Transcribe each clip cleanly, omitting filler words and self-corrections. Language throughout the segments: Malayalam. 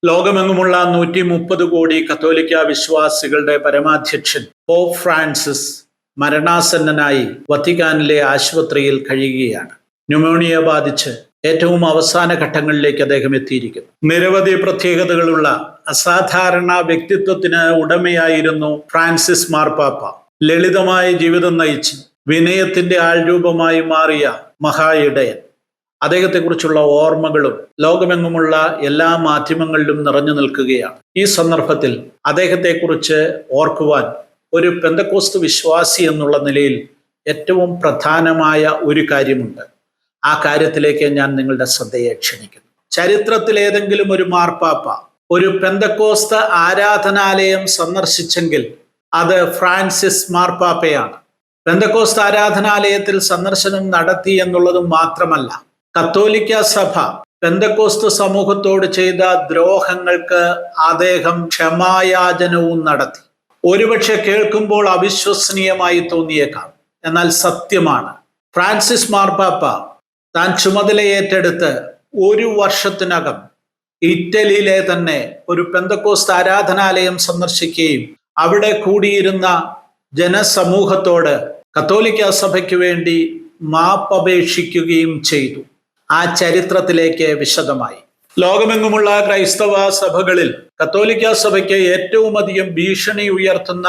ലോകമെങ്ങുമുള്ള 130 കോടി കത്തോലിക്ക വിശ്വാസികളുടെ പരമാധ്യക്ഷൻ പോപ്പ് ഫ്രാൻസിസ് മരണാസന്നനായി വത്തിക്കാനിലെ ആശുപത്രിയിൽ കഴിയുകയാണ്. ന്യൂമോണിയ ബാധിച്ച് ഏറ്റവും അവസാന ഘട്ടങ്ങളിലേക്ക് അദ്ദേഹം എത്തിയിരിക്കുന്നു. നിരവധി പ്രത്യേകതകളുള്ള അസാധാരണ വ്യക്തിത്വത്തിന് ഉടമയായിരുന്നു ഫ്രാൻസിസ് മാർപ്പാപ്പ. ലളിതമായ ജീവിതം നയിച്ച് വിനയത്തിന്റെ ആൾരൂപമായി മാറിയ മഹാ ഇടയൻ. അദ്ദേഹത്തെക്കുറിച്ചുള്ള ഓർമ്മകളും ലോകമെങ്ങുമുള്ള എല്ലാ മാധ്യമങ്ങളിലും നിറഞ്ഞു നിൽക്കുകയാണ്. ഈ സന്ദർഭത്തിൽ അദ്ദേഹത്തെക്കുറിച്ച് ഓർക്കുവാൻ ഒരു പെന്തക്കോസ്ത് വിശ്വാസി എന്നുള്ള നിലയിൽ ഏറ്റവും പ്രധാനമായ ഒരു കാര്യമുണ്ട്. ആ കാര്യത്തിലേക്ക് ഞാൻ നിങ്ങളുടെ ശ്രദ്ധയെ ക്ഷണിക്കുന്നു. ചരിത്രത്തിൽ ഏതെങ്കിലും ഒരു മാർപ്പാപ്പ ഒരു പെന്തക്കോസ്ത് ആരാധനാലയം സന്ദർശിച്ചെങ്കിൽ അത് ഫ്രാൻസിസ് മാർപ്പാപ്പയാണ്. പെന്തക്കോസ്ത് ആരാധനാലയത്തിൽ സന്ദർശനം നടത്തി എന്നുള്ളത് മാത്രമല്ല, കത്തോലിക്ക സഭ പെന്തക്കോസ്ത് സമൂഹത്തോട് ചെയ്ത ദ്രോഹങ്ങൾക്ക് അദ്ദേഹം ക്ഷമായാചനവും നടത്തി. ഒരുപക്ഷെ കേൾക്കുമ്പോൾ അവിശ്വസനീയമായി തോന്നിയേക്കാം, എന്നാൽ സത്യമാണ്. ഫ്രാൻസിസ് മാർപ്പാപ്പ താൻ ചുമതലയേറ്റെടുത്ത് 1 വർഷത്തിനകം ഇറ്റലിയിലെ തന്നെ ഒരു പെന്തക്കോസ്ത് ആരാധനാലയം സന്ദർശിക്കുകയും അവിടെ കൂടിയിരുന്ന ജനസമൂഹത്തോട് കത്തോലിക്ക സഭയ്ക്ക് വേണ്ടി മാപ്പപേക്ഷിക്കുകയും ചെയ്തു. ആ ചരിത്രത്തിലേക്ക് വിശദമായി. ലോകമെങ്ങുമുള്ള ക്രൈസ്തവ സഭകളിൽ കത്തോലിക്ക സഭയ്ക്ക് ഏറ്റവും അധികം ഭീഷണി ഉയർത്തുന്ന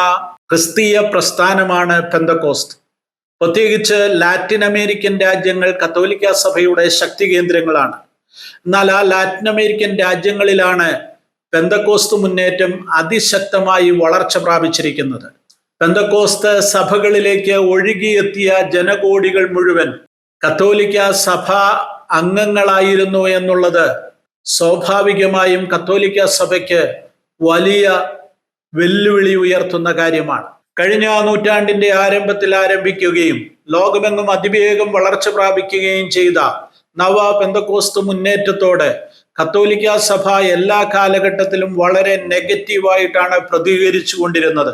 ക്രിസ്തീയ പ്രസ്ഥാനമാണ് പെന്തക്കോസ്ത്. പ്രത്യേകിച്ച് ലാറ്റിൻ അമേരിക്കൻ രാജ്യങ്ങൾ കത്തോലിക്ക സഭയുടെ ശക്തി കേന്ദ്രങ്ങളാണ്. എന്നാൽ ആ ലാറ്റിൻ അമേരിക്കൻ രാജ്യങ്ങളിലാണ് പെന്തക്കോസ്ത് മുന്നേറ്റം അതിശക്തമായി വളർച്ച പ്രാപിച്ചിരിക്കുന്നത്. പെന്തക്കോസ്ത് സഭകളിലേക്ക് ഒഴുകിയെത്തിയ ജനകോടികൾ മുഴുവൻ കത്തോലിക്ക സഭ അംഗങ്ങളായിരുന്നു എന്നുള്ളത് സ്വാഭാവികമായും കത്തോലിക്ക സഭയ്ക്ക് വലിയ വെല്ലുവിളി ഉയർത്തുന്ന കാര്യമാണ്. കഴിഞ്ഞ നൂറ്റാണ്ടിന്റെ ആരംഭത്തിൽ ആരംഭിക്കുകയും ലോകമെങ്ങും അതിവേഗം വളർച്ച പ്രാപിക്കുകയും ചെയ്ത നവ പെന്തക്കോസ്ത് മുന്നേറ്റത്തോട് കത്തോലിക്ക സഭ എല്ലാ കാലഘട്ടത്തിലും വളരെ നെഗറ്റീവായിട്ടാണ് പ്രതികരിച്ചു കൊണ്ടിരുന്നത്.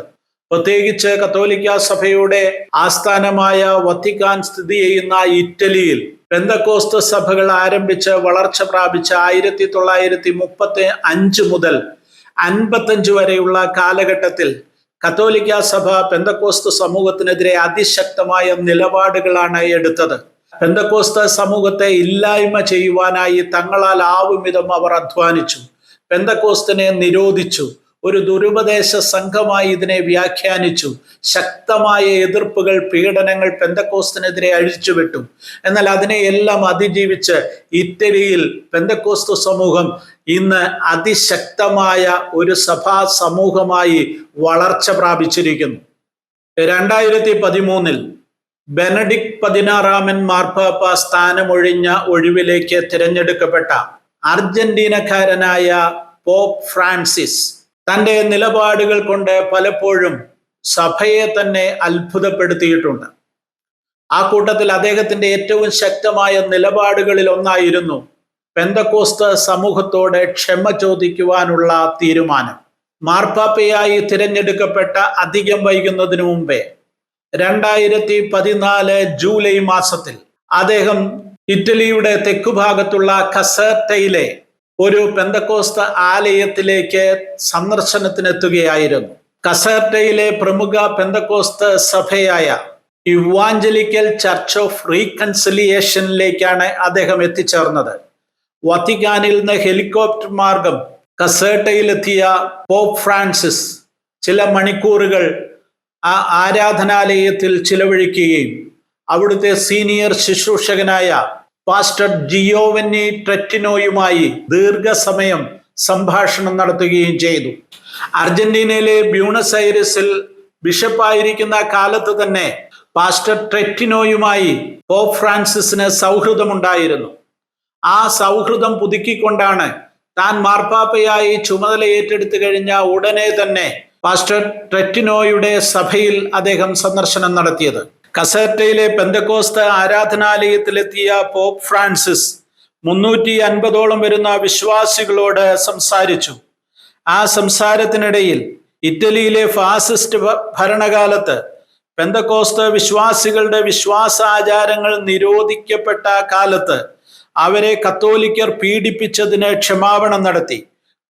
പ്രത്യേകിച്ച് കത്തോലിക്ക സഭയുടെ ആസ്ഥാനമായ വത്തിക്കാൻ സ്ഥിതി ചെയ്യുന്ന ഇറ്റലിയിൽ പെന്തക്കോസ്ത് സഭകൾ ആരംഭിച്ച് വളർച്ച പ്രാപിച്ച 1935 മുതൽ 55 വരെയുള്ള കാലഘട്ടത്തിൽ കത്തോലിക്ക സഭ പെന്തക്കോസ്ത് സമൂഹത്തിനെതിരെ അതിശക്തമായ നിലപാടുകളാണ് എടുത്തത്. പെന്തക്കോസ്ത് സമൂഹത്തെ ഇല്ലായ്മ ചെയ്യുവാനായി തങ്ങളാൽ ആവും വിധം അവർ അധ്വാനിച്ചു. പെന്തക്കോസ്തിനെ നിരോധിച്ചു. ഒരു ദുരുപദേശ സംഘമായി ഇതിനെ വ്യാഖ്യാനിച്ചു. ശക്തമായ എതിർപ്പുകൾ, പീഡനങ്ങൾ പെന്തക്കോസ്തിനെതിരെ അഴിച്ചുവിട്ടു. എന്നാൽ അതിനെയെല്ലാം അതിജീവിച്ച് ഇറ്റലിയിൽ പെന്തക്കോസ്ത് സമൂഹം ഇന്ന് അതിശക്തമായ ഒരു സഭാ സമൂഹമായി വളർച്ച പ്രാപിച്ചിരിക്കുന്നു. 2013 ബെനഡിക്ട് 16 മാർപ്പാപ്പ സ്ഥാനമൊഴിഞ്ഞ ഒഴിവിലേക്ക് തിരഞ്ഞെടുക്കപ്പെട്ട അർജന്റീനക്കാരനായ പോപ്പ് ഫ്രാൻസിസ് തൻ്റെ നിലപാടുകൾ കൊണ്ട് പലപ്പോഴും സഭയെ തന്നെ അത്ഭുതപ്പെടുത്തിയിട്ടുണ്ട്. ആ കൂട്ടത്തിൽ അദ്ദേഹത്തിന്റെ ഏറ്റവും ശക്തമായ നിലപാടുകളിൽ ഒന്നായിരുന്നു പെന്തക്കോസ്ത് സമൂഹത്തോട് ക്ഷമ ചോദിക്കുവാനുള്ള തീരുമാനം. മാർപ്പാപ്പയായി തിരഞ്ഞെടുക്കപ്പെട്ട അധികം വൈകുന്നതിനു മുമ്പേ 2014 ജൂലൈ മാസത്തിൽ അദ്ദേഹം ഇറ്റലിയുടെ തെക്കുഭാഗത്തുള്ള കസേർട്ടയിലെ ഒരു പെന്തക്കോസ്ത് ആലയത്തിലേക്ക് സന്ദർശനത്തിനെത്തുകയായിരുന്നു. കസേർട്ടയിലെ പ്രമുഖ പെന്തക്കോസ്ത് സഭയായ ഇവാഞ്ചലിക്കൽ ചർച്ച് ഓഫ് റീകൺസിലിയേഷനിലേക്കാണ് അദ്ദേഹം എത്തിച്ചേർന്നത്. വത്തിക്കാനിൽ നിന്ന് ഹെലികോപ്റ്റർ മാർഗം കസേർട്ടയിലെത്തിയ പോപ്പ് ഫ്രാൻസിസ് ചില മണിക്കൂറുകൾ ആ ആരാധനാലയത്തിൽ ചിലവഴിക്കുകയും അവിടുത്തെ സീനിയർ ശുശ്രൂഷകനായ പാസ്റ്റർ ജിയോവന്നി ട്രെറ്റിനോയുമായി ദീർഘസമയം സംഭാഷണം നടത്തുകയും ചെയ്തു. അർജന്റീനയിലെ ബ്യൂണസ് ഐറിസിൽ ബിഷപ്പായിരിക്കുന്ന കാലത്ത് തന്നെ പാസ്റ്റർ ട്രെറ്റിനോയുമായി പോപ്പ് ഫ്രാൻസിസിന് സൗഹൃദമുണ്ടായിരുന്നു. ആ സൗഹൃദം പുതുക്കിക്കൊണ്ടാണ് താൻ മാർപ്പാപ്പയായി ചുമതല ഏറ്റെടുത്തു കഴിഞ്ഞ ഉടനെ തന്നെ പാസ്റ്റർ ട്രെറ്റിനോയുടെ സഭയിൽ അദ്ദേഹം സന്ദർശനം നടത്തിയത്. കസേർട്ടയിലെ പെന്തക്കോസ്ത് ആരാധനാലയത്തിലെത്തിയ പോപ്പ് ഫ്രാൻസിസ് 350ഓളം വരുന്ന വിശ്വാസികളോട് സംസാരിച്ചു. ആ സംസാരത്തിനിടയിൽ ഇറ്റലിയിലെ ഫാസിസ്റ്റ് ഭരണകാലത്ത് പെന്തക്കോസ്ത് വിശ്വാസികളുടെ വിശ്വാസാചാരങ്ങൾ നിരോധിക്കപ്പെട്ട കാലത്ത് അവരെ കത്തോലിക്കർ പീഡിപ്പിച്ചതിന് ക്ഷമാപണം നടത്തി.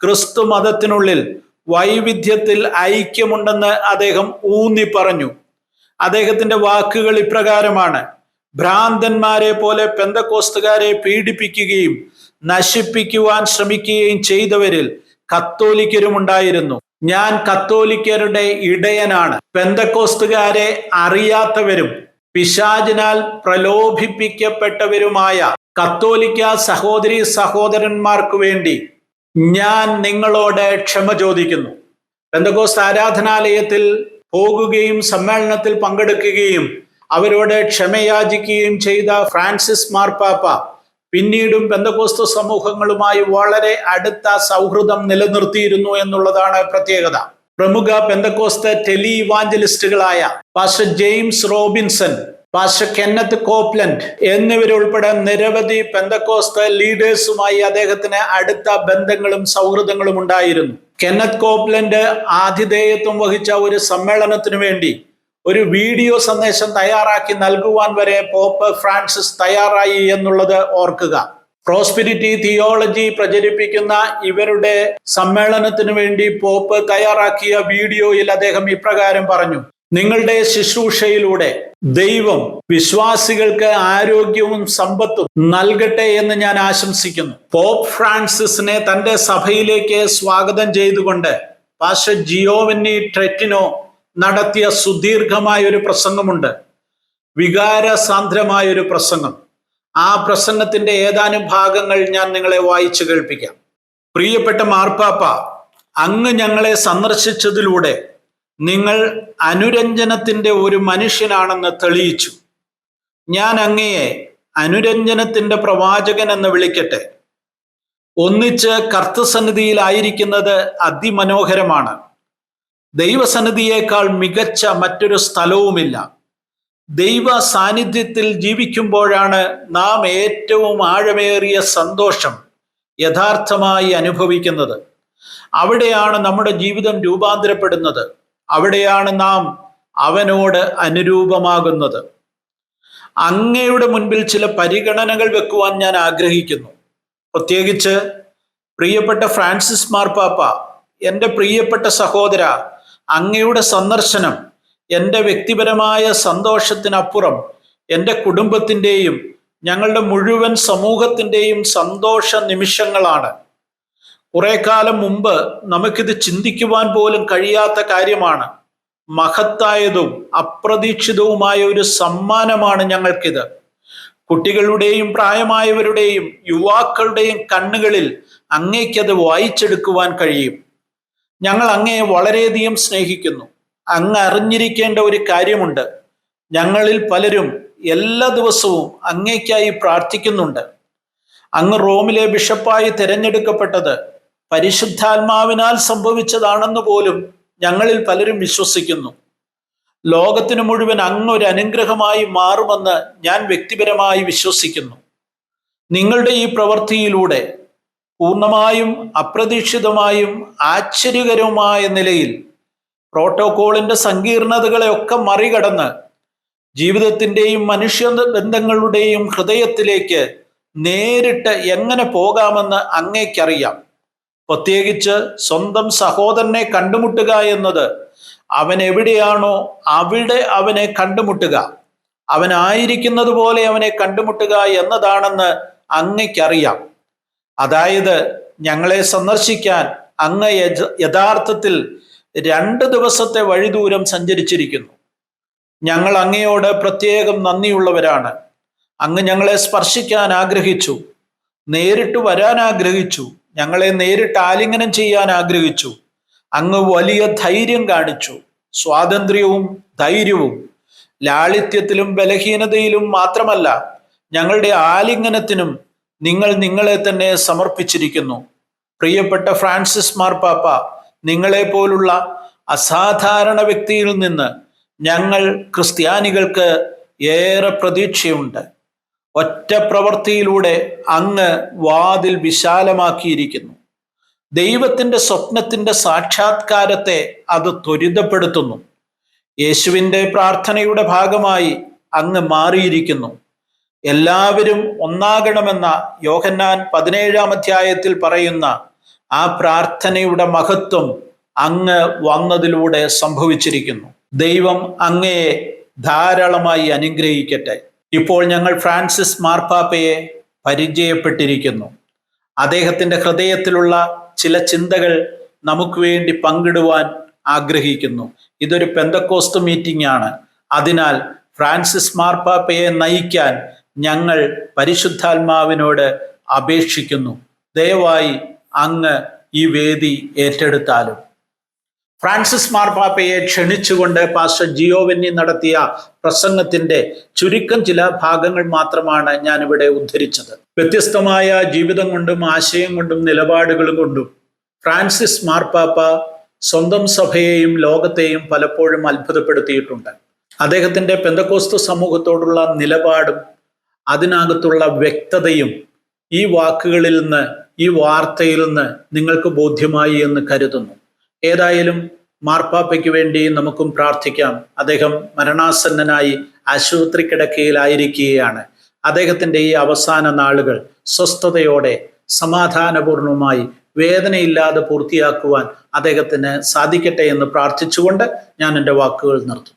ക്രിസ്തു മതത്തിനുള്ളിൽ വൈവിധ്യത്തിൽ ഐക്യമുണ്ടെന്ന് അദ്ദേഹം ഊന്നി പറഞ്ഞു. അദ്ദേഹത്തിന്റെ വാക്കുകൾ ഇപ്രകാരമാണ്: ഭ്രാന്തന്മാരെ പോലെ പെന്തക്കോസ്തുകാരെ പീഡിപ്പിക്കുകയും നശിപ്പിക്കുവാൻ ശ്രമിക്കുകയും ചെയ്തവരിൽ കത്തോലിക്കരുമുണ്ടായിരുന്നു. ഞാൻ കത്തോലിക്കരുടെ ഇടയനാണ്. പെന്തക്കോസ്തുകാരെ അറിയാത്തവരും പിശാചിനാൽ പ്രലോഭിപ്പിക്കപ്പെട്ടവരുമായ കത്തോലിക്ക സഹോദരീ സഹോദരന്മാർക്ക് വേണ്ടി ഞാൻ നിങ്ങളോട് ക്ഷമ ചോദിക്കുന്നു. പെന്തക്കോസ്ത് ആരാധനാലയത്തിൽ പോകുകയും സമ്മേളനത്തിൽ പങ്കെടുക്കുകയും അവരോട് ക്ഷമയാചിക്കുകയും ചെയ്ത ഫ്രാൻസിസ് മാർപ്പാപ്പ പിന്നീടും പെന്തക്കോസ്ത് സമൂഹങ്ങളുമായി വളരെ അടുത്ത സൗഹൃദം നിലനിർത്തിയിരുന്നു എന്നുള്ളതാണ് പ്രത്യേകത. പ്രമുഖ പെന്തക്കോസ്ത് ടെലി ഇവാഞ്ചലിസ്റ്റുകളായ pastor James Robinson, pastor Kenneth Copeland എന്നിവരുൾപ്പെടെ നിരവധി പെന്തക്കോസ്ത് ലീഡേഴ്സുമായി അദ്ദേഹത്തിന് അടുത്ത ബന്ധങ്ങളും സൗഹൃദങ്ങളും ഉണ്ടായിരുന്നു. കെന്നത്ത് കോപ്ലൻഡ് ആതിഥേയത്വം വഹിച്ച ഒരു സമ്മേളനത്തിനു വേണ്ടി ഒരു വീഡിയോ സന്ദേശം തയ്യാറാക്കി നൽകുവാൻ വരെ പോപ്പ് ഫ്രാൻസിസ് തയ്യാറായി എന്നുള്ളത് ഓർക്കുക. പ്രോസ്പിരിറ്റി തിയോളജി പ്രചരിപ്പിക്കുന്ന ഇവരുടെ സമ്മേളനത്തിനു വേണ്ടി പോപ്പ് തയ്യാറാക്കിയ വീഡിയോയിൽ അദ്ദേഹം ഇപ്രകാരം പറഞ്ഞു: നിങ്ങളുടെ ശുശ്രൂഷയിലൂടെ ദൈവം വിശ്വാസികൾക്ക് ആരോഗ്യവും സമ്പത്തും നൽകട്ടെ എന്ന് ഞാൻ ആശംസിക്കുന്നു. പോപ്പ് ഫ്രാൻസിസിനെ തന്റെ സഭയിലേക്ക് സ്വാഗതം ചെയ്തുകൊണ്ട് പാസ്റ്റർ ജിയോവന്നി ട്രെറ്റിനോ നടത്തിയ സുദീർഘമായ ഒരു പ്രസംഗമുണ്ട്. വികാരസാന്ദ്രമായ ഒരു പ്രസംഗം. ആ പ്രസംഗത്തിന്റെ ഏതാനും ഭാഗങ്ങൾ ഞാൻ നിങ്ങളെ വായിച്ചു കേൾപ്പിക്കാം. പ്രിയപ്പെട്ട മാർപ്പാപ്പ, അങ്ങ് ഞങ്ങളെ സന്ദർശിച്ചതിലൂടെ നിങ്ങൾ അനുരഞ്ജനത്തിന്റെ ഒരു മനുഷ്യനാണെന്ന് തെളിയിച്ചു. ഞാൻ അങ്ങയെ അനുരഞ്ജനത്തിന്റെ പ്രവാചകൻ എന്ന് വിളിക്കട്ടെ. ഒന്നിച്ച് കർത്തൃസന്നിധിയിലായിരിക്കുന്നത് അതിമനോഹരമാണ്. ദൈവസന്നിധിയേക്കാൾ മികച്ച മറ്റൊരു സ്ഥലവുമില്ല. ദൈവ സാന്നിധ്യത്തിൽ ജീവിക്കുമ്പോഴാണ് നാം ഏറ്റവും ആഴമേറിയ സന്തോഷം യഥാർത്ഥമായി അനുഭവിക്കുന്നത്. അവിടെയാണ് നമ്മുടെ ജീവിതം രൂപാന്തരപ്പെടുന്നത്. അവിടെയാണ് നാം അവനോട് അനുരൂപമാകുന്നത്. അങ്ങയുടെ മുൻപിൽ ചില പരിഗണനകൾ വെക്കുവാൻ ഞാൻ ആഗ്രഹിക്കുന്നു. പ്രത്യേകിച്ച് പ്രിയപ്പെട്ട ഫ്രാൻസിസ് മാർപ്പാപ്പ, എൻ്റെ പ്രിയപ്പെട്ട സഹോദര, അങ്ങയുടെ സന്ദർശനം എൻ്റെ വ്യക്തിപരമായ സന്തോഷത്തിനപ്പുറം എൻ്റെ കുടുംബത്തിൻ്റെയും ഞങ്ങളുടെ മുഴുവൻ സമൂഹത്തിൻ്റെയും സന്തോഷ നിമിഷങ്ങളാണ്. കുറെ കാലം മുമ്പ് നമുക്കിത് ചിന്തിക്കുവാൻ പോലും കഴിയാത്ത കാര്യമാണ്. മഹത്തായതും അപ്രതീക്ഷിതവുമായ ഒരു സമ്മാനമാണ് ഞങ്ങൾക്കിത്. കുട്ടികളുടെയും പ്രായമായവരുടെയും യുവാക്കളുടെയും കണ്ണുകളിൽ അങ്ങേക്കത് വായിച്ചെടുക്കുവാൻ കഴിയും. ഞങ്ങൾ അങ്ങയെ വളരെയധികം സ്നേഹിക്കുന്നു. അങ്ങ് അറിഞ്ഞിരിക്കേണ്ട ഒരു കാര്യമുണ്ട്. ഞങ്ങളിൽ പലരും എല്ലാ ദിവസവും അങ്ങേക്കായി പ്രാർത്ഥിക്കുന്നുണ്ട്. അങ്ങ് റോമിലെ ബിഷപ്പായി തിരഞ്ഞെടുക്കപ്പെട്ടത് പരിശുദ്ധാത്മാവിനാൽ സംഭവിച്ചതാണെന്ന് പോലും ഞങ്ങളിൽ പലരും വിശ്വസിക്കുന്നു. ലോകത്തിന് മുഴുവൻ അങ്ങ് ഒരു അനുഗ്രഹമായി മാറുമെന്ന് ഞാൻ വ്യക്തിപരമായി വിശ്വസിക്കുന്നു. നിങ്ങളുടെ ഈ പ്രവൃത്തിയിലൂടെ പൂർണ്ണമായും അപ്രതീക്ഷിതമായും ആശ്ചര്യകരവുമായ നിലയിൽ പ്രോട്ടോകോളിന്റെ സങ്കീർണതകളെയൊക്കെ മറികടന്ന് ജീവിതത്തിൻ്റെയും മനുഷ്യ ബന്ധങ്ങളുടെയും ഹൃദയത്തിലേക്ക് നേരിട്ട് എങ്ങനെ പോകാമെന്ന് അങ്ങേക്കറിയാം. പ്രത്യേകിച്ച് സ്വന്തം സഹോദരനെ കണ്ടുമുട്ടുക എന്നത് അവൻ എവിടെയാണോ അവിടെ അവനെ കണ്ടുമുട്ടുക, അവനായിരിക്കുന്നത് പോലെ അവനെ കണ്ടുമുട്ടുക എന്നതാണെന്ന് അങ്ങയ്ക്കറിയാം. അതായത് ഞങ്ങളെ സന്ദർശിക്കാൻ അങ്ങ് യഥാർത്ഥത്തിൽ 2 ദിവസത്തെ വഴിദൂരം സഞ്ചരിച്ചിരിക്കുന്നു. ഞങ്ങൾ അങ്ങയോട് പ്രത്യേകം നന്ദിയുള്ളവരാണ്. അങ്ങ് ഞങ്ങളെ സ്പർശിക്കാൻ ആഗ്രഹിച്ചു, നേരിട്ട് വരാൻ ആഗ്രഹിച്ചു, ഞങ്ങളെ നേരിട്ട് ആലിംഗനം ചെയ്യാൻ ആഗ്രഹിച്ചു. അങ്ങ് വലിയ ധൈര്യം കാണിച്ചു. സ്വാതന്ത്ര്യവും ധൈര്യവും ലാളിത്യത്തിലും ബലഹീനതയിലും മാത്രമല്ല, ഞങ്ങളുടെ ആലിംഗനത്തിനും നിങ്ങൾ നിങ്ങളെ തന്നെ സമർപ്പിച്ചിരിക്കുന്നു. പ്രിയപ്പെട്ട ഫ്രാൻസിസ് മാർപ്പാപ്പ, നിങ്ങളെ പോലുള്ള അസാധാരണ വ്യക്തിയിൽ നിന്ന് ഞങ്ങൾ ക്രിസ്ത്യാനികൾക്ക് ഏറെ പ്രതീക്ഷയുണ്ട്. ഒറ്റ പ്രവൃത്തിയിലൂടെ അങ്ങ് വാതിൽ വിശാലമാക്കിയിരിക്കുന്നു. ദൈവത്തിൻ്റെ സ്വപ്നത്തിൻ്റെ സാക്ഷാത്കാരത്തെ അത് ത്വരിതപ്പെടുത്തുന്നു. യേശുവിൻ്റെ പ്രാർത്ഥനയുടെ ഭാഗമായി അങ്ങ് മാറിയിരിക്കുന്നു. എല്ലാവരും ഒന്നാകണമെന്ന യോഹന്നാൻ 17-ാം അധ്യായത്തിൽ പറയുന്ന ആ പ്രാർത്ഥനയുടെ മഹത്വം അങ്ങ് വന്നതിലൂടെ സംഭവിച്ചിരിക്കുന്നു. ദൈവം അങ്ങയെ ധാരാളമായി അനുഗ്രഹിക്കട്ടെ. ഇപ്പോൾ ഞങ്ങൾ ഫ്രാൻസിസ് മാർപ്പാപ്പയെ പരിചയപ്പെട്ടിരിക്കുന്നു. അദ്ദേഹത്തിൻ്റെ ഹൃദയത്തിലുള്ള ചില ചിന്തകൾ നമുക്ക് വേണ്ടി പങ്കിടുവാൻ ആഗ്രഹിക്കുന്നു. ഇതൊരു പെന്തക്കോസ്ത് മീറ്റിംഗ് ആണ്. അതിനാൽ ഫ്രാൻസിസ് മാർപ്പാപ്പയെ നയിക്കാൻ ഞങ്ങൾ പരിശുദ്ധാത്മാവിനോട് അപേക്ഷിക്കുന്നു. ദയവായി അങ്ങ് ഈ വേദി ഏറ്റെടുത്താലും. ഫ്രാൻസിസ് മാർപ്പാപ്പയെ ക്ഷണിച്ചുകൊണ്ട് പാസ്റ്റർ ജിയോവന്നി നടത്തിയ പ്രസംഗത്തിന്റെ ചുരുക്കം ചില ഭാഗങ്ങൾ മാത്രമാണ് ഞാനിവിടെ ഉദ്ധരിച്ചത്. വ്യത്യസ്തമായ ജീവിതം കൊണ്ടും ആശയം കൊണ്ടും നിലപാടുകളും കൊണ്ടും ഫ്രാൻസിസ് മാർപ്പാപ്പ സ്വന്തം സഭയെയും ലോകത്തെയും പലപ്പോഴും അത്ഭുതപ്പെടുത്തിയിട്ടുണ്ട്. അദ്ദേഹത്തിന്റെ പെന്തക്കോസ്ത് സമൂഹത്തോടുള്ള നിലപാടും അതിനകത്തുള്ള വ്യക്തതയും ഈ വാക്കുകളിൽ നിന്ന്, ഈ വാർത്തയിൽ നിന്ന് നിങ്ങൾക്ക് ബോധ്യമായി എന്ന് കരുതുന്നു. ഏതായാലും മാർപ്പാപ്പയ്ക്ക് വേണ്ടി നമുക്കും പ്രാർത്ഥിക്കാം. അദ്ദേഹം മരണാസന്നനായി ആശുപത്രി കിടക്കയിലായിരിക്കുകയാണ്. അദ്ദേഹത്തിൻ്റെ ഈ അവസാന നാളുകൾ സ്വസ്ഥതയോടെ സമാധാനപൂർണമായി വേദനയില്ലാതെ പൂർത്തിയാക്കുവാൻ അദ്ദേഹത്തിന് സാധിക്കട്ടെ എന്ന് പ്രാർത്ഥിച്ചുകൊണ്ട് ഞാൻ എൻ്റെ വാക്കുകൾ നിർത്തുന്നു.